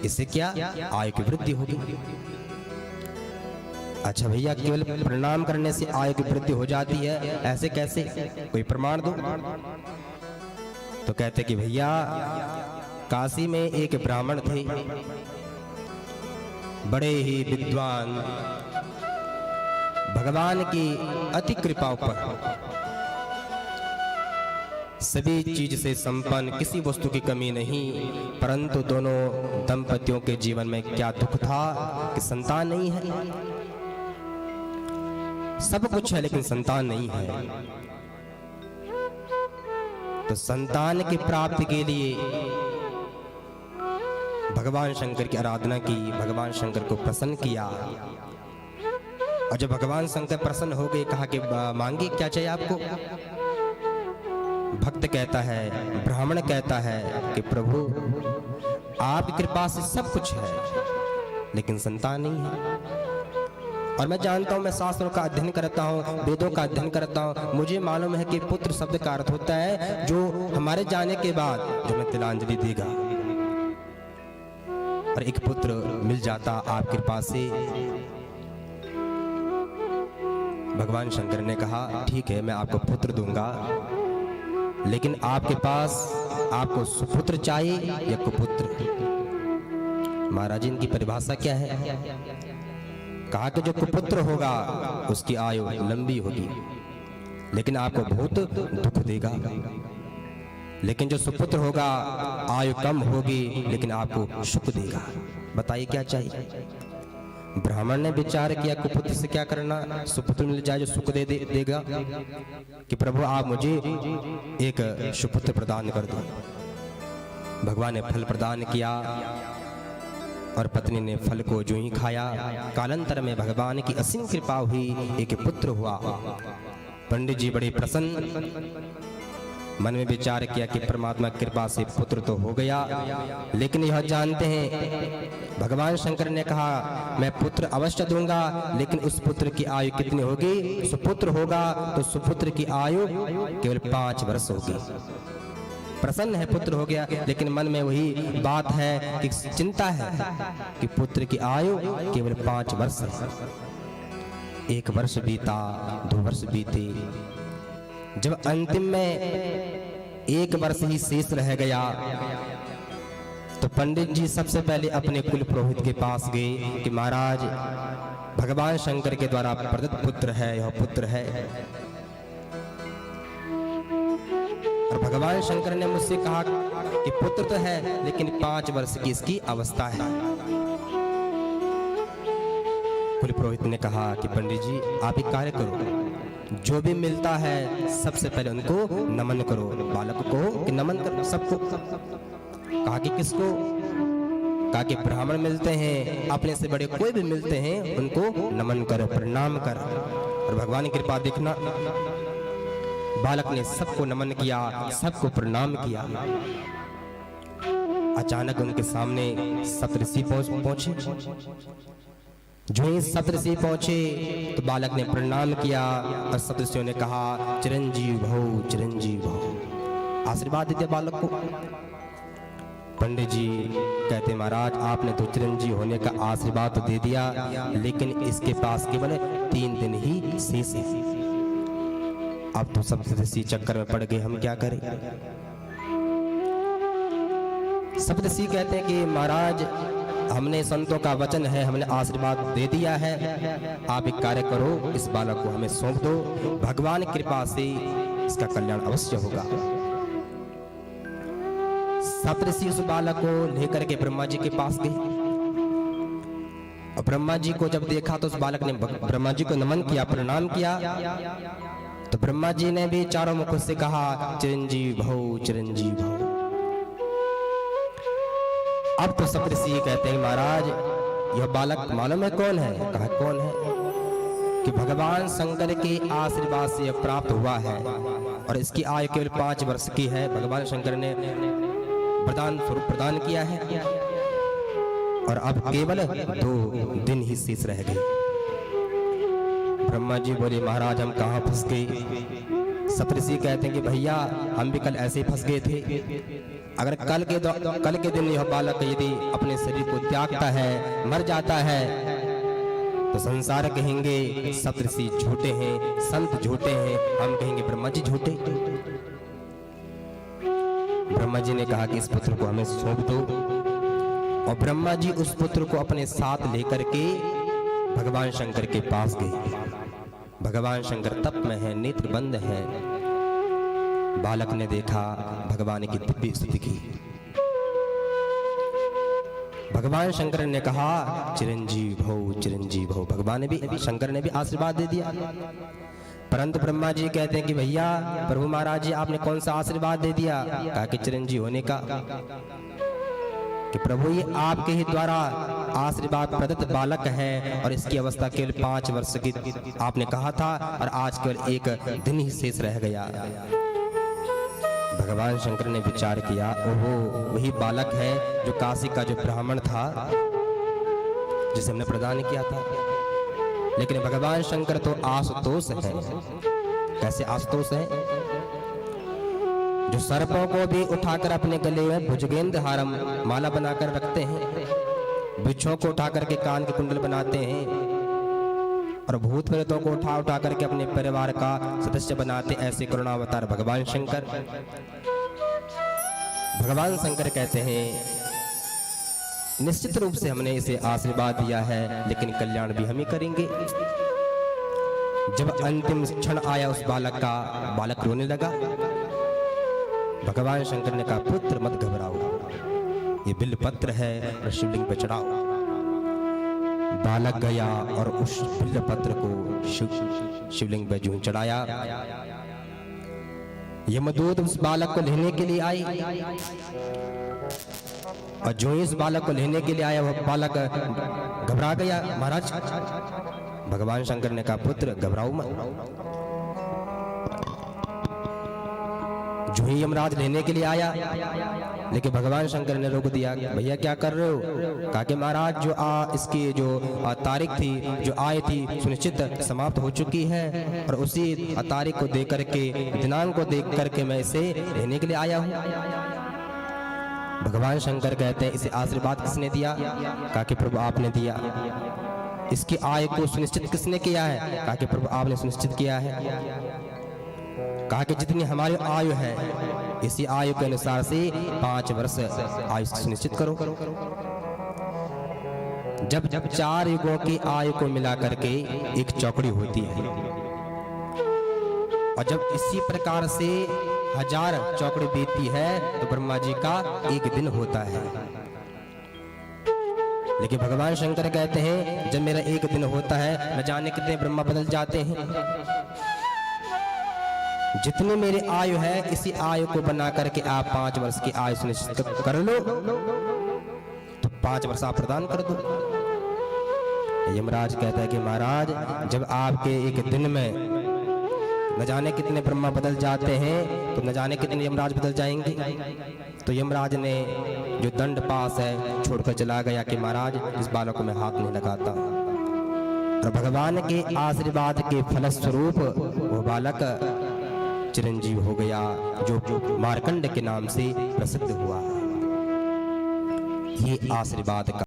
इससे क्या आयु की वृद्धि होगी। अच्छा भैया, केवल प्रणाम करने से आयु की वृद्धि हो जाती है, ऐसे कैसे, कोई प्रमाण दो। तो कहते कि भैया, काशी में एक ब्राह्मण थे, बड़े ही विद्वान, भगवान की अति कृपा पर सभी चीज से संपन्न, किसी वस्तु की कमी नहीं। परंतु दोनों दंपतियों के जीवन में क्या दुख था कि संतान नहीं है। सब कुछ है लेकिन संतान नहीं है। तो संतान की प्राप्ति के लिए भगवान शंकर की आराधना की, भगवान शंकर को प्रसन्न किया। और जब भगवान शंकर प्रसन्न हो गए, कहा कि मांगी क्या चाहिए आपको। भक्त कहता है, ब्राह्मण कहता है कि प्रभु आपकी कृपा से सब कुछ है लेकिन संतान नहीं है। और मैं जानता हूं, मैं शास्त्रों का अध्ययन करता हूं, वेदों का अध्ययन करता हूं, मुझे मालूम है कि पुत्र शब्द का अर्थ होता है जो हमारे जाने के बाद जो मैं तिलांजलि देगा। और एक पुत्र मिल जाता आप कृपा से। भगवान शंकर ने कहा ठीक है, मैं आपको पुत्र दूंगा, लेकिन आपके पास आपको सुपुत्र चाहिए या कुपुत्र। महाराज जी, इनकी परिभाषा क्या है। कहा कि जो कुपुत्र होगा उसकी आयु लंबी होगी लेकिन आपको बहुत दुख देगा, लेकिन जो सुपुत्र होगा आयु कम होगी लेकिन आपको सुख देगा। बताइए क्या चाहिए। ब्राह्मण ने विचार किया, कुपुत्र से क्या करना, सुपुत्र मिल जाए जो सुख देगा। कि प्रभु आप मुझे एक सुपुत्र प्रदान कर दो। भगवान ने फल प्रदान किया और पत्नी ने फल को जो ही खाया, कालांतर में भगवान की असीम कृपा हुई, एक पुत्र हुआ। पंडित जी बड़े प्रसन्न, मन में विचार किया कि परमात्मा कृपा से पुत्र तो हो गया, लेकिन यह जानते हैं भगवान शंकर ने कहा मैं पुत्र अवश्य दूंगा, लेकिन उस पुत्र की आयु कितनी होगी। सुपुत्र होगा तो सुपुत्र की आयु केवल 5 वर्ष होगी। प्रसन्न है, पुत्र हो गया, लेकिन मन में वही बात है कि चिंता है कि पुत्र की आयु केवल 5 वर्ष है। 1 वर्ष बीता, 2 वर्ष बीते, जब अंतिम में 1 वर्ष ही शेष रह गया तो पंडित जी सबसे पहले अपने कुल पुरोहित के पास गए कि महाराज, भगवान शंकर के द्वारा प्रदत्त पुत्र है, यह पुत्र है। और भगवान शंकर ने मुझसे कहा कि पुत्र तो है लेकिन 5 वर्ष की इसकी अवस्था है। कुल पुरोहित ने कहा कि पंडित जी आप एक कार्य करो, जो भी मिलता है सबसे पहले उनको नमन करो, बालक को कि नमन करो सबको। कहा कि किसको। कहा कि ब्राह्मण मिलते हैं, अपने से बड़े कोई भी मिलते हैं, उनको नमन करो, प्रणाम कर। और भगवान की कृपा देखना, बालक ने सबको नमन किया, सबको प्रणाम किया। अचानक उनके सामने सप्तऋषि पहुंचे। जो ही सप्तऋषि पहुंचे तो बालक ने प्रणाम किया और सप्तऋषियों ने कहा चिरंजीव भव, चिरंजीव भव, आशीर्वाद देते बालक को। पंडित जी कहते महाराज आपने तो चिरंजीव होने का आशीर्वाद तो दे दिया, लेकिन इसके पास केवल 3 दिन ही शेष है। अब तो सप्तऋषि चक्कर में पड़ गए, हम क्या करें। सप्तऋषि कहते हैं कि महाराज हमने संतों का वचन है, हमने आशीर्वाद दे दिया है, आप एक कार्य करो, इस बालक को हमें सौंप दो, भगवान की कृपा से इसका कल्याण अवश्य होगा। सप्तऋषि उस बालक को लेकर के ब्रह्मा जी के पास गए और ब्रह्मा जी को जब देखा तो उस बालक ने ब्रह्मा जी को नमन किया, प्रणाम किया। तो ब्रह्मा जी ने भी चारों मुखों से कहा चिरंजीव भव, चिरंजीव भव। अब तो सप्तऋषि कहते हैं महाराज यह बालक मालूम है कौन है। कहा कौन है। कि भगवान शंकर के आशीर्वाद से यह प्राप्त हुआ है और इसकी आयु केवल 5 वर्ष की है। भगवान शंकर ने वरदान स्वरूप प्रदान किया है और अब केवल 2 दिन ही शेष रह गए। ब्रह्मा जी बोले महाराज हम कहाँ फंस गए। सप्तऋषि कहते हैं कि भैया हम भी कल ऐसे ही फंस गए थे। अगर कल के दिन यह बालक यदि अपने शरीर को त्यागता है, मर जाता है, तो संसार कहेंगे सप्तऋषि झूठे हैं, संत झूठे हैं, हम कहेंगे ब्रह्मा जी झूठे। ब्रह्मा जी ने कहा कि इस पुत्र को हमें सौंप दो, और ब्रह्मा जी उस पुत्र को अपने साथ लेकर के भगवान शंकर के पास गए। भगवान शंकर तप में है, नेत्र बंद है। बालक ने देखा, भगवान की दिव्य स्तुति की। भगवान शंकर ने कहा चिरंजीव भव, चिरंजीव भव। भगवान ने भी, शंकर ने भी आशीर्वाद दे दिया। परंतु ब्रह्मा जी कहते हैं कि भैया प्रभु महाराज जी आपने कौन सा आशीर्वाद दे दिया? कहा कि चिरंजीव होने का। कि प्रभु ये आपके ही द्वारा आशीर्वाद प्रदत्त बालक है, और इसकी अवस्था केवल 5 वर्ष की आपने कहा था, और आज केवल 1 दिन ही शेष रह गया। भगवान शंकर ने विचार किया, ओहो वही बालक है जो काशी का जो ब्राह्मण था जिसे हमने प्रदान किया था। लेकिन भगवान शंकर तो आशुतोष है। कैसे आशुतोष है? जो सर्पों को भी उठाकर अपने गले में भुजगेंद्र हारम माला बनाकर रखते हैं, वृक्षों को उठाकर के कान के कुंडल बनाते हैं, और भूत प्रेतों को उठा उठा करके अपने परिवार का सदस्य बनाते, ऐसे करुणावतार भगवान शंकर। भगवान शंकर कहते हैं निश्चित रूप से हमने इसे आशीर्वाद दिया है, लेकिन कल्याण भी हम ही करेंगे। जब अंतिम क्षण आया उस बालक का, बालक रोने लगा। भगवान शंकर ने कहा पुत्र मत घबराओ, ये बिल्व पत्र है और शिवलिंग पर चढ़ाओ। बालक गया और उस बिल्व पत्र को शिवलिंग पर जो चढ़ाया, यमदूत उस बालक को लेने के लिए आई, और जो इस बालक को लेने के लिए आया वह बालक घबरा गया। महाराज, भगवान शंकर ने कहा पुत्र घबराओ मत। जो ही यमराज लेने के लिए आया, लेकिन भगवान शंकर ने रोक दिया। भैया क्या कर रहे हो? कहा कि महाराज जो इसकी जो तारीख थी, जो आय थी, सुनिश्चित समाप्त हो चुकी है, और उसी तारीख को देख करके, दिनांक को देख करके मैं इसे लेने के लिए आया हूँ। भगवान शंकर कहते हैं इसे आशीर्वाद किसने दिया? कहा कि प्रभु आपने दिया। इसकी आय को सुनिश्चित किसने किया है? कहा कि प्रभु आपने सुनिश्चित किया है। कहा कि जितनी हमारी आयु है, इसी आयु के अनुसार से 5 वर्ष आयु सुनिश्चित करो। जब 4 युगों की आयु को मिला करके एक चौकड़ी होती है, और जब इसी प्रकार से 1000 चौकड़ी बीतती है, तो ब्रह्मा जी का 1 दिन होता है। लेकिन भगवान शंकर कहते हैं जब मेरा 1 दिन होता है, न जाने कितने ब्रह्मा बदल जाते हैं। जितनी मेरी आयु है, इसी आयु को बना करके आप 5 वर्ष की आयु सुनिश्चित कर लो, तो 5 वर्ष आप प्रदान कर दो। यमराज कहता है कि महाराज जब आपके 1 दिन में न जाने कितने ब्रह्मा बदल जाते हैं, तो न जाने कितने यमराज बदल जाएंगे। तो यमराज ने जो दंड पास है छोड़कर चला गया कि महाराज इस बालक को मैं हाथ नहीं लगाता। और भगवान के आशीर्वाद के फलस्वरूप वो बालक चिरंजीव हो गया, जो मार्कंड के नाम से प्रसिद्ध हुआ। ये आशीर्वाद का